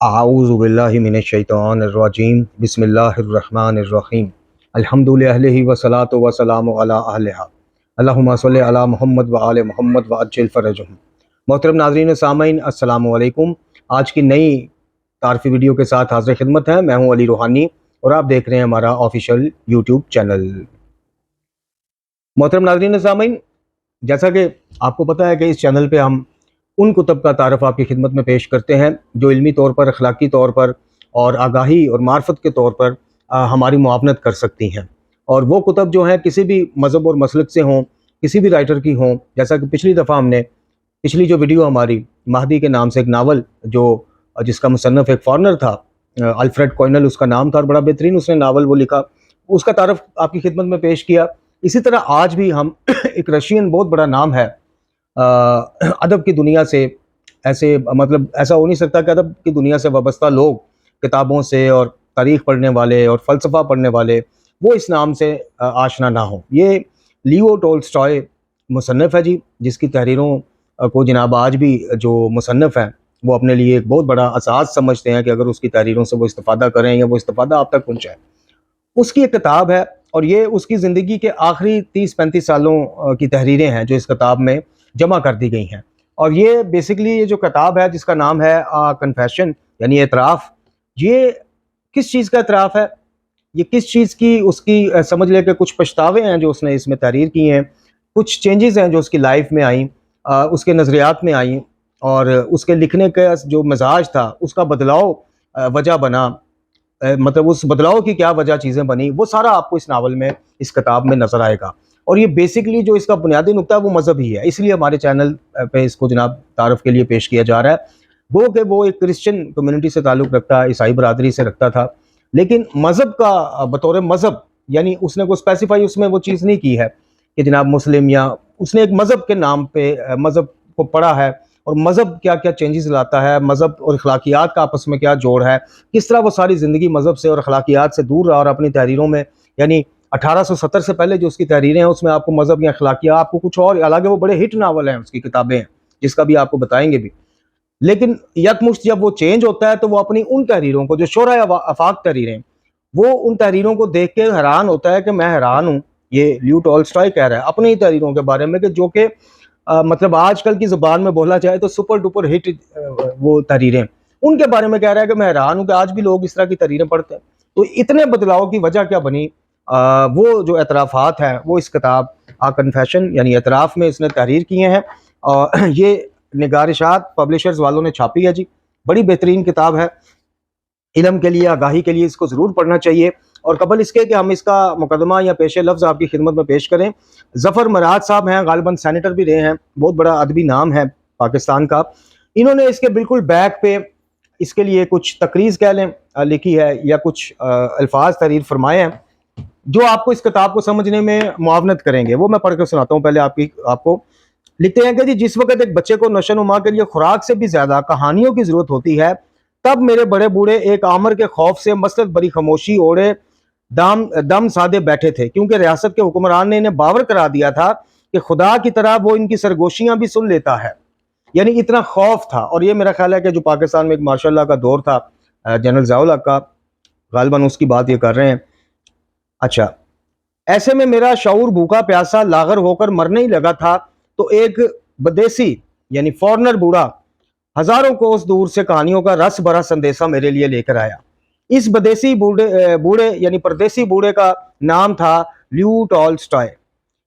اعوذ باللہ من الشیطان الرجیم بسم اللہ الرحمن الرحیم الحمد للہ والصلاۃ والسلام علی اہلہا اللہم صلی علی محمد وآل محمد وعجل فرجہم۔ محترم ناظرین و سامعین، السلام علیکم۔ آج کی نئی تعارفی ویڈیو کے ساتھ حاضر خدمت ہے۔ میں ہوں علی روحانی اور آپ دیکھ رہے ہیں ہمارا آفیشیل یوٹیوب چینل۔ محترم ناظرین و سامعین، جیسا کہ آپ کو پتہ ہے کہ اس چینل پہ ہم ان کتب کا تعارف آپ کی خدمت میں پیش کرتے ہیں جو علمی طور پر، اخلاقی طور پر اور آگاہی اور معرفت کے طور پر ہماری معاونت کر سکتی ہیں۔ اور وہ کتب جو ہیں کسی بھی مذہب اور مسلک سے ہوں، کسی بھی رائٹر کی ہوں، جیسا کہ پچھلی دفعہ ہم نے پچھلی جو ویڈیو ہماری مہدی کے نام سے ایک ناول جس کا مصنف ایک فارنر تھا، الفریڈ کوئنل اس کا نام تھا، اور بڑا بہترین اس نے ناول وہ لکھا، اس کا تعارف آپ کی خدمت میں پیش کیا۔ اسی طرح آج بھی ہم ایک رشین بہت بڑا نام ہے ادب کی دنیا سے، ایسا ہو نہیں سکتا کہ ادب کی دنیا سے وابستہ لوگ، کتابوں سے اور تاریخ پڑھنے والے اور فلسفہ پڑھنے والے، وہ اس نام سے آشنا نہ ہوں۔ یہ لیو ٹولسٹائے مصنف ہے جی، جس کی تحریروں کو جناب آج بھی جو مصنف ہیں وہ اپنے لیے ایک بہت بڑا اساس سمجھتے ہیں کہ اگر اس کی تحریروں سے وہ استفادہ کریں یا وہ استفادہ آپ تک پہنچائے۔ اس کی ایک کتاب ہے اور یہ اس کی زندگی کے آخری 30-35 سالوں کی تحریریں ہیں جو اس کتاب میں جمع کر دی گئی ہیں۔ اور یہ بیسیکلی یہ جو کتاب ہے جس کا نام ہے کنفیشن یعنی اعتراف، یہ کس چیز کا اعتراف ہے؟ یہ کس چیز کی اس کی سمجھ لے کہ کچھ پچھتاوے ہیں جو اس نے اس میں تحریر کی ہیں، کچھ چینجز ہیں جو اس کی لائف میں آئیں، اس کے نظریات میں آئیں، اور اس کے لکھنے کا جو مزاج تھا اس کا بدلاؤ وجہ بنا، مطلب اس بدلاؤ کی کیا وجہ چیزیں بنی، وہ سارا آپ کو اس ناول میں، اس کتاب میں نظر آئے گا۔ اور یہ بیسیکلی جو اس کا بنیادی نقطہ ہے وہ مذہب ہی ہے، اس لیے ہمارے چینل پہ اس کو جناب تعارف کے لیے پیش کیا جا رہا ہے۔ وہ کہ وہ ایک کرسچن کمیونٹی سے تعلق رکھتا ہے، عیسائی برادری سے رکھتا تھا، لیکن مذہب کا بطور مذہب، یعنی اس نے کوئی اسپیسیفائی اس میں وہ چیز نہیں کی ہے کہ جناب مسلم، یا اس نے ایک مذہب کے نام پہ مذہب کو پڑھا ہے، اور مذہب کیا کیا چینجز لاتا ہے، مذہب اور اخلاقیات کا آپس میں کیا جوڑ ہے، کس طرح وہ ساری زندگی مذہب سے اور اخلاقیات سے دور رہا، اور اپنی تحریروں میں، یعنی 1870 سے پہلے جو اس کی تحریریں ہیں اس میں آپ کو مذہب یا اخلاقیات، آپ کو کچھ اور، حالانکہ وہ بڑے ہٹ ناول ہیں، اس کی کتابیں ہیں جس کا بھی آپ کو بتائیں گے بھی، لیکن یکمشت جب وہ چینج ہوتا ہے تو وہ اپنی ان تحریروں کو جو شورۂ آفاق تحریریں، وہ ان تحریروں کو دیکھ کے حیران ہوتا ہے کہ میں حیران ہوں، یہ لیو ٹولسٹائے کہہ رہا ہے اپنی تحریروں کے بارے میں، کہ جو کہ مطلب آج کل کی زبان میں بولا جائے تو سپر ڈپر ہٹ وہ تحریریں، ان کے بارے میں کہہ رہا ہے کہ میں حیران ہوں کہ آج بھی لوگ اس طرح کی تحریریں پڑھتے ہیں۔ تو اتنے بدلاؤ کی وجہ کیا بنی؟ وہ جو اعترافات ہیں وہ اس کتاب کنفیشن یعنی اعتراف میں اس نے تحریر کیے ہیں، اور یہ نگارشات پبلشرز والوں نے چھاپی ہے جی، بڑی بہترین کتاب ہے، علم کے لیے، آگاہی کے لیے اس کو ضرور پڑھنا چاہیے۔ اور قبل اس کے کہ ہم اس کا مقدمہ یا پیش لفظ آپ کی خدمت میں پیش کریں، ظفر مراد صاحب ہیں، غالباً سینیٹر بھی رہے ہیں، بہت بڑا ادبی نام ہے پاکستان کا، انہوں نے اس کے بالکل بیک پہ اس کے لیے کچھ تقریض کہہ لیں لکھی ہے، یا کچھ الفاظ تحریر فرمائے ہیں جو آپ کو اس کتاب کو سمجھنے میں معاونت کریں گے۔ وہ میں پڑھ کے سناتا ہوں پہلے آپ کو۔ لکھتے ہیں کہ جی، جس وقت ایک بچے کو نشو و نما کے لیے خوراک سے بھی زیادہ کہانیوں کی ضرورت ہوتی ہے، تب میرے بڑے بوڑھے ایک آمر کے خوف سے مسلط بری خاموشی اوڑھے دم سادے بیٹھے تھے، کیونکہ ریاست کے حکمران نے انہیں باور کرا دیا تھا کہ خدا کی طرح وہ ان کی سرگوشیاں بھی سن لیتا ہے، یعنی اتنا خوف تھا۔ اور یہ میرا خیال ہے کہ جو پاکستان میں ایک ماشاء اللہ کا دور تھا جنرل ضیاء الحق کا، غالباً اس کی بات یہ کر رہے ہیں۔ اچھا، ایسے میں میرا شعور بھوکا پیاسا لاغر ہو کر مرنے ہی لگا تھا، تو ایک بدیسی یعنی فورنر بوڑھا ہزاروں کوس دور سے کہانیوں کا رس بھرا سندیسہ میرے لیے لے کر آیا۔ اس بدیسی بوڑھے یعنی پردیسی بوڑھے کا نام تھا لیو ٹولسٹائے۔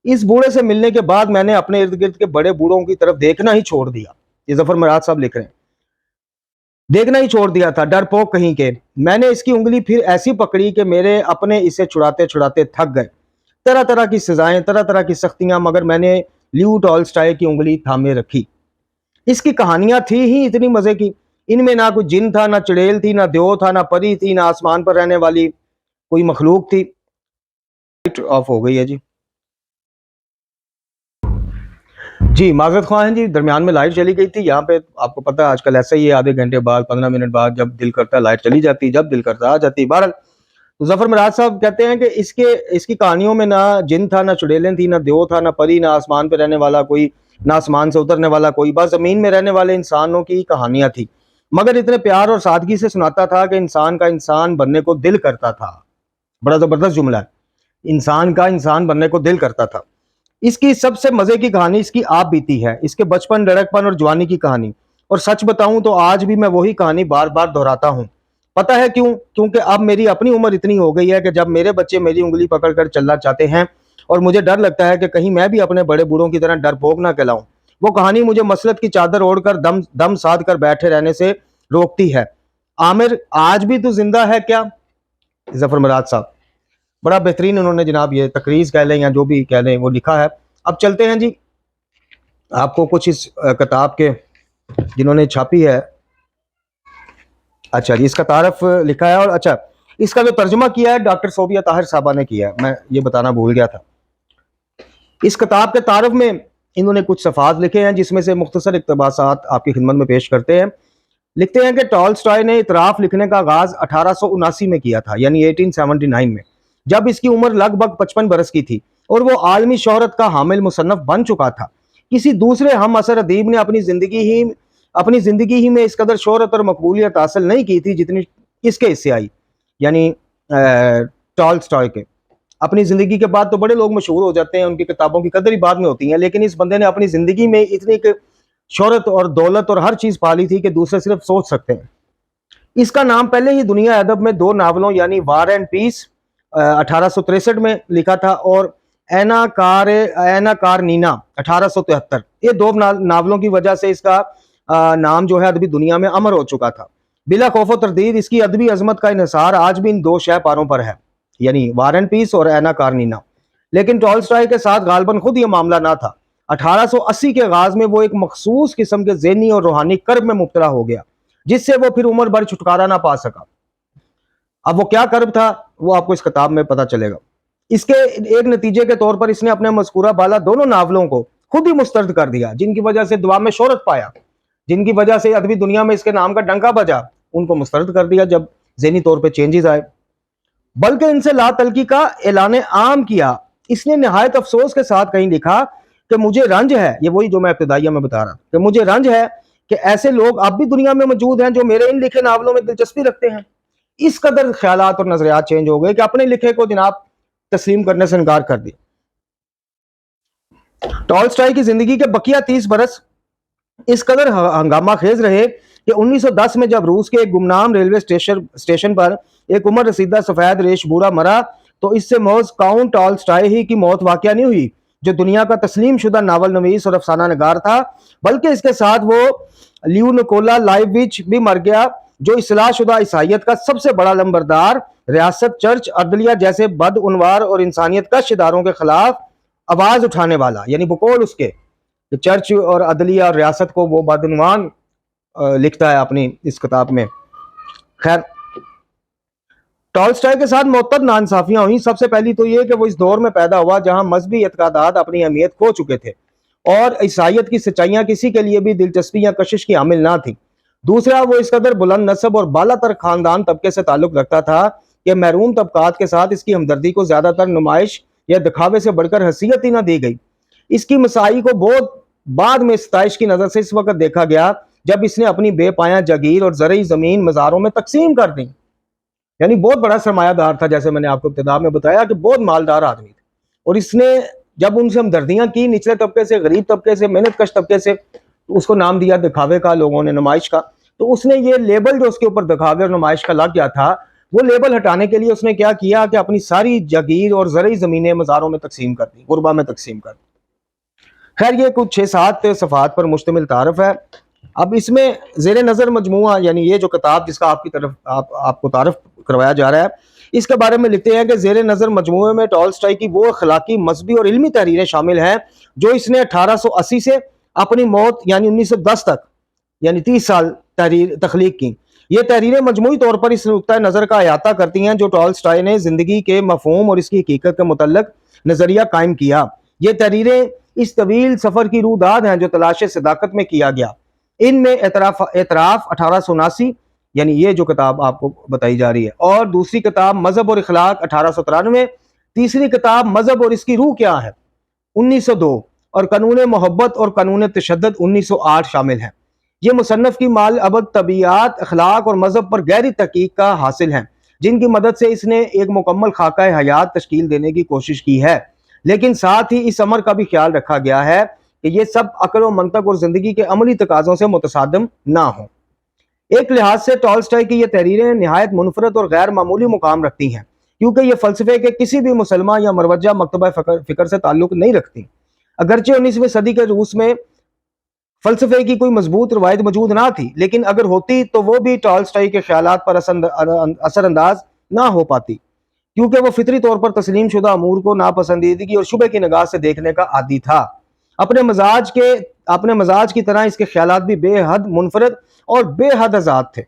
اس بوڑھے سے ملنے کے بعد میں نے اپنے ارد گرد کے بڑے بوڑھوں کی طرف دیکھنا ہی چھوڑ دیا۔ یہ ظفر مراد صاحب لکھ رہے ہیں، دیکھنا ہی چھوڑ دیا تھا، ڈر پوک کہیں کے۔ میں نے اس کی انگلی پھر ایسی پکڑی کہ میرے اپنے اسے چھڑاتے چھڑاتے تھک گئے۔ طرح طرح کی سزائیں، طرح طرح کی سختیاں، مگر میں نے لیو ٹولسٹائے کی انگلی تھامے رکھی۔ اس کی کہانیاں تھی ہی اتنی مزے کی، ان میں نہ کوئی جن تھا، نہ چڑیل تھی، نہ دیو تھا، نہ پری تھی، نہ آسمان پر رہنے والی کوئی مخلوق تھی۔ لائٹ آف ہو گئی ہے جی معذرت خواہ ہیں جی، درمیان میں لائٹ چلی گئی تھی یہاں پہ، آپ کو پتہ ہے آج کل ایسا ہی ہے، آدھے گھنٹے بعد، 15 منٹ بعد جب دل کرتا ہے لائٹ چلی جاتی، جب دل کرتا آ جاتی۔ بہرحال تو ظفر مراد صاحب کہتے ہیں کہ اس کی کہانیوں میں نہ جن تھا، نہ چڑیلیں تھی، نہ دیو تھا، نہ پری، نہ آسمان پہ رہنے والا کوئی، نہ آسمان سے اترنے والا کوئی، بس زمین میں رہنے والے انسانوں کی کہانیاں تھی۔ مگر اتنے پیار اور سادگی سے سناتا تھا کہ انسان کا انسان بننے کو دل کرتا تھا. بڑا زبردست جملہ ہے، انسان کا انسان بننے کو دل کرتا تھا. اس کی سب سے مزے کی کہانی اس کی آپ بیتی ہے، اس کے بچپن، لڑکپن اور جوانی کی کہانی. اور سچ بتاؤں تو آج بھی میں وہی کہانی بار بار دہراتا ہوں. پتہ ہے کیوں؟ کیونکہ اب میری اپنی عمر اتنی ہو گئی ہے کہ جب میرے بچے میری انگلی پکڑ کر چلنا چاہتے ہیں اور مجھے ڈر لگتا ہے کہ کہیں میں بھی اپنے بڑے بوڑھوں کی طرح ڈرپوک نہ کہلاؤں، وہ کہانی مجھے مسلط کی چادر اوڑھ کر دم ساد کر بیٹھے رہنے سے روکتی ہے. عامر، آج بھی تو زندہ ہے کیا؟ ظفر مراد صاحب، بڑا بہترین انہوں نے جناب یہ تقریر کہہ لیں یا جو بھی کہہ لیں وہ لکھا ہے. اب چلتے ہیں جی آپ کو کچھ اس کتاب کے جنہوں نے چھاپی ہے. اچھا جی، اس کا تعارف لکھا ہے، اور اچھا اس کا جو ترجمہ کیا ہے ڈاکٹر صوبیہ طاہر صاحبہ نے کیا ہے، میں یہ بتانا بھول گیا تھا. اس کتاب کے تعارف میں انہوں نے کچھ صفحات لکھے ہیں جس میں سے مختصر اقتباسات آپ کی خدمت میں پیش کرتے ہیں. لکھتے ہیں کہ ٹالسٹائے نے اطراف لکھنے کا آغاز 1879 میں کیا تھا، یعنی 1879 میں، جب اس کی عمر لگ بھگ 55 برس کی تھی اور وہ عالمی شہرت کا حامل مصنف بن چکا تھا. کسی دوسرے ہم عصر ادیب نے اپنی زندگی ہی میں اس قدر شہرت اور مقبولیت حاصل نہیں کی تھی جتنی اس کے حصے آئی، یعنی ٹالسٹائے کے. اپنی زندگی کے بعد تو بڑے لوگ مشہور ہو جاتے ہیں، ان کی کتابوں کی قدر ہی بعد میں ہوتی ہیں، لیکن اس بندے نے اپنی زندگی میں اتنی شہرت اور دولت اور ہر چیز پالی تھی کہ دوسرے صرف سوچ سکتے ہیں. اس کا نام پہلے ہی دنیا ادب میں 2 ناولوں یعنی وار اینڈ پیس 1863 میں لکھا تھا اور اینا کارنینا 1873. یہ 2 ناولوں کی وجہ سے اس کا نام جو ہے ادبی دنیا میں امر ہو چکا تھا. بلا خوف و تردید اس کی ادبی عظمت کا انحصار آج بھی ان 2 شہ پاروں پر ہے، یعنی وار اینڈ پیس اور اینا کارنینا. لیکن ٹالسٹائے کے ساتھ غالباً خود یہ معاملہ نہ تھا. 1880 کے آغاز میں وہ ایک مخصوص قسم کے ذہنی اور روحانی کرب میں مبتلا ہو گیا جس سے وہ پھر عمر بھر چھٹکارا نہ پا سکا. اب وہ کیا کرب تھا وہ آپ کو اس کتاب میں پتہ چلے گا. اس کے ایک نتیجے کے طور پر اس نے اپنے مذکورہ بالا دونوں ناولوں کو خود ہی مسترد کر دیا، جن کی وجہ سے دعا میں شہرت پایا، جن کی وجہ سے ادبی دنیا میں اس کے نام کا ڈنکا بجا، ان کو مسترد کر دیا جب ذہنی طور پہ چینجز آئے، بلکہ ان سے لا تلقی کا اعلان عام کیا. اس نے نہایت افسوس کے ساتھ کہیں لکھا کہ مجھے رنج ہے، یہ وہی جو میں ابتدائیہ میں بتا رہا کہ مجھے رنج ہے کہ ایسے لوگ اب بھی دنیا میں موجود ہیں جو میرے ان لکھے ناولوں میں دلچسپی رکھتے ہیں. اس قدر خیالات اور نظریات چینج ہو گئے کہ اپنے لکھے کو جناب تسلیم کرنے سے انکار کر دی. ٹالسٹائے کی زندگی کے بقیہ 30 برس اس قدر ہنگامہ خیز رہے کہ 1910 میں جب روس کے ایک گمنام ریلوے اسٹیشن پر ایک عمر رسیدہ سفید ریش بوڑھا مرا تو اس سے محض کاؤنٹ ٹالسٹائے ہی کی موت واقعہ نہیں ہوئی جو دنیا کا تسلیم شدہ ناول نویس اور افسانہ نگار تھا، بلکہ اس کے ساتھ وہ لیو نکولا لائیوچ بھی مر گیا جو اصلاح شدہ عیسائیت کا سب سے بڑا لمبردار، ریاست، چرچ، عدلیہ جیسے بدعنوان اور انسانیت کش اداروں کے خلاف آواز اٹھانے والا، یعنی بقول اس کے چرچ اور عدلیہ اور ریاست کو وہ بدعنوان لکھتا ہے اپنی اس کتاب میں. خیر، ٹالسٹائے کے ساتھ معتد ناانصافیاں ہوئیں. سب سے پہلی تو یہ کہ وہ اس دور میں پیدا ہوا جہاں مذہبی اعتقادات اپنی اہمیت کھو چکے تھے اور عیسائیت کی سچائیاں کسی کے لیے بھی دلچسپی یا کشش کی حامل نہ تھیں. دوسرا، وہ اس قدر بلند نسب اور بالا تر خاندان طبقے سے تعلق رکھتا تھا کہ محروم طبقات کے ساتھ اس کی ہمدردی کو زیادہ تر نمائش یا دکھاوے سے بڑھ کر حیثیت ہی نہ دی گئی. اس کی مساعی کو بہت بعد میں ستائش کی نظر سے اس وقت دیکھا گیا جب اس نے اپنی بے پایہ جاگیر اور زرعی زمین مزاروں میں تقسیم کر دی. یعنی بہت بڑا سرمایہ دار تھا، جیسے میں نے آپ کو ابتدا میں بتایا کہ بہت مالدار آدمی تھا، اور اس نے جب ان سے ہمدردیاں کی نچلے طبقے سے، غریب طبقے سے، محنت کش طبقے سے، اس کو نام دیا دکھاوے کا، لوگوں نے نمائش کا. تو اس نے یہ لیبل جو اس کے اوپر دکھاوے اور نمائش کا لگ گیا تھا وہ لیبل ہٹانے کے لیے اس نے کیا کیا کہ اپنی ساری جاگیر اور زرعی زمینیں مزاروں میں تقسیم کر دی، غربا میں تقسیم کر دی. خیر، یہ کچھ 6-7 صفحات پر مشتمل تعارف ہے. اب اس میں زیر نظر مجموعہ، یعنی یہ جو کتاب جس کا آپ کو تعارف کروایا جا رہا ہے، اس کے بارے میں لکھتے ہیں کہ زیر نظر مجموعے میں ٹالسٹائے کی وہ اخلاقی، مذہبی اور علمی تحریریں شامل ہیں جو اس نے 1880 سے اپنی موت یعنی 1910 تک، یعنی 30 سال تخلیق کی. یہ تحریریں مجموعی طور پر اس نقطۂ نظر کا احاطہ کرتی ہیں جو ٹالسٹائے نے زندگی کے مفہوم اور اس کی حقیقت کے متعلق نظریہ قائم کیا. یہ تحریریں اس طویل سفر کی روح داد ہیں جو تلاش صداقت میں کیا گیا. ان میں اعتراف 1879، یعنی یہ جو کتاب آپ کو بتائی جا رہی ہے، اور دوسری کتاب مذہب اور اخلاق 1893، تیسری کتاب مذہب اور اس کی روح کیا ہے 1902، اور قانون محبت اور قانون تشدد 1908 شامل ہیں. یہ مصنف کی مال ابد طبیعت، اخلاق اور مذہب پر گہری تحقیق کا حاصل ہیں، جن کی مدد سے اس نے ایک مکمل خاکہ حیات تشکیل دینے کی کوشش کی ہے، لیکن ساتھ ہی اس امر کا بھی خیال رکھا گیا ہے کہ یہ سب عقل و منطق اور زندگی کے عملی تقاضوں سے متصادم نہ ہوں۔ ایک لحاظ سے ٹالسٹائی کی یہ تحریریں نہایت منفرد اور غیر معمولی مقام رکھتی ہیں، کیونکہ یہ فلسفے کے کسی بھی مسلمہ یا مروجہ مکتبہ فکر سے تعلق نہیں رکھتی۔ اگرچہ 19ویں صدی کے روس میں فلسفے کی کوئی مضبوط روایت موجود نہ تھی، لیکن اگر ہوتی تو وہ بھی ٹالسٹائی کے خیالات پر اثر انداز نہ ہو پاتی، کیونکہ وہ فطری طور پر تسلیم شدہ امور کو ناپسندیدگی اور شبہ کی نگاہ سے دیکھنے کا عادی تھا۔ اپنے مزاج کی طرح اس کے خیالات بھی بے حد منفرد اور بے حد آزاد تھے۔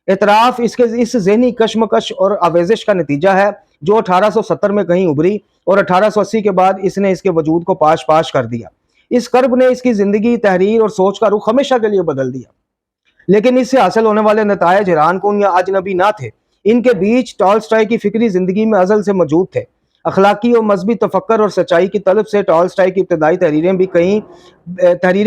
اعتراف اس ذہنی کشمکش اور آویزش کا نتیجہ ہے جو 1870 میں کہیں ابھری اور 1880 کے بعد اس نے اس کے وجود کو پاش پاش کر دیا۔ اس کرب نے اس کی زندگی، تحریر اور سوچ کا رخ ہمیشہ کے لیے بدل دیا، لیکن اس سے حاصل ہونے والے نتائج حیران کن یا اجنبی نہ تھے۔ ان کے بیچ ٹالسٹائی کی فکری زندگی میں ازل سے موجود تھے۔ اخلاقی اور مذہبی تفکر اور سچائی کی طلب سے ٹالسٹائی کی ابتدائی تحریریں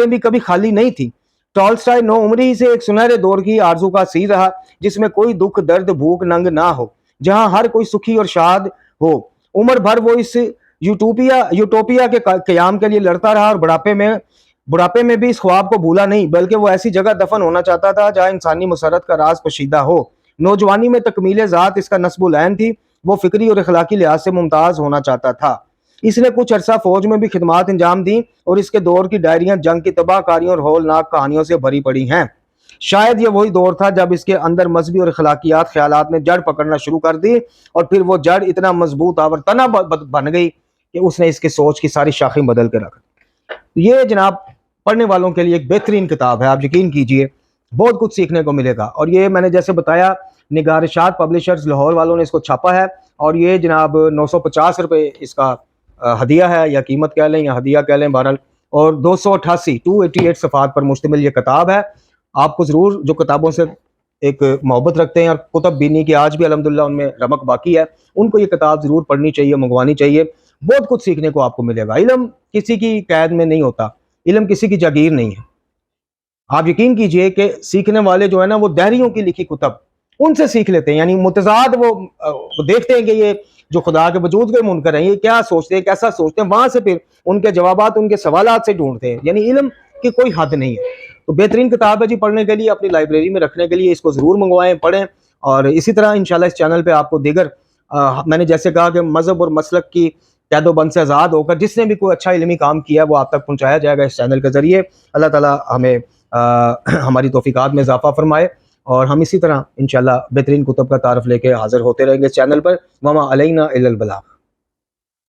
بھی کبھی خالی نہیں تھیں۔ ٹالسٹائی نو عمری سے ایک سنہرے دور کی آرزو کا اسیر رہا، جس میں کوئی دکھ، درد، بھوک، ننگ نہ ہو، جہاں ہر کوئی سکھی اور شاد ہو۔ عمر بھر وہ اس یوٹوپیا کے قیام کے لیے لڑتا رہا اور بڑھاپے میں بھی اس خواب کو بھولا نہیں، بلکہ وہ ایسی جگہ دفن ہونا چاہتا تھا جہاں انسانی مسرت کا راز پوشیدہ ہو۔ نوجوانی میں تکمیل ذات اس کا نصب العین تھی، وہ فکری اور اخلاقی لحاظ سے ممتاز ہونا چاہتا تھا۔ اس نے کچھ عرصہ فوج میں بھی خدمات انجام دیں اور اس کے دور کی ڈائریاں جنگ کی تباہ کاریوں اور ہولناک کہانیوں سے بھری پڑی ہیں۔ شاید یہ وہی دور تھا جب اس کے اندر مذہبی اور اخلاقیات خیالات نے جڑ پکڑنا شروع کر دی، اور پھر وہ جڑ اتنا مضبوط آور تنا بن گئی کہ اس نے اس کے سوچ کی ساری شاخیں بدل کے رکھ دی۔ یہ جناب پڑھنے والوں کے لیے ایک بہترین کتاب ہے، آپ یقین کیجئے بہت کچھ سیکھنے کو ملے گا۔ اور یہ میں نے جیسے بتایا نگارشات پبلشرز لاہور والوں نے اس کو چھاپا ہے، اور یہ جناب 950 روپے اس کا ہدیہ ہے، یا قیمت کہہ لیں یا ہدیہ کہہ لیں، بہرحال، اور 288 صفحات پر مشتمل یہ کتاب ہے۔ آپ کو ضرور جو کتابوں سے ایک محبت رکھتے ہیں اور کتب بینی کی آج بھی الحمدللہ ان میں رمق باقی ہے، ان کو یہ کتاب ضرور پڑھنی چاہیے، منگوانی چاہیے۔ بہت کچھ سیکھنے کو آپ کو ملے گا۔ علم کسی کی قید میں نہیں ہوتا، علم کسی کی جاگیر نہیں ہے۔ آپ یقین کیجئے کہ سیکھنے والے جو ہے نا، وہ دہریوں کی لکھی کتب ان سے سیکھ لیتے ہیں، یعنی متضاد وہ دیکھتے ہیں کہ یہ جو خدا کے وجود کے منکر ہیں یہ کیا سوچتے ہیں، کیسا سوچتے ہیں، وہاں سے پھر ان کے جوابات ان کے سوالات سے ڈھونڈتے ہیں، یعنی علم کی کوئی حد نہیں ہے۔ تو بہترین کتاب ہے جی، پڑھنے کے لیے، اپنی لائبریری میں رکھنے کے لیے، اس کو ضرور منگوائیں، پڑھیں۔ اور اسی طرح انشاءاللہ اس چینل پہ آپ کو دیگر میں نے جیسے کہا کہ مذہب اور مسلک کی قید و بند سے آزاد ہو کر جس نے بھی کوئی اچھا علمی کام کیا ہے وہ آپ تک پہنچایا جائے گا اس چینل کے ذریعے۔ اللہ تعالیٰ ہمیں ہماری توفیقات میں اضافہ فرمائے، اور ہم اسی طرح انشاءاللہ بہترین کتب کا تعارف لے کے حاضر ہوتے رہیں گے اس چینل پر۔ وما علینا الا البلاغ۔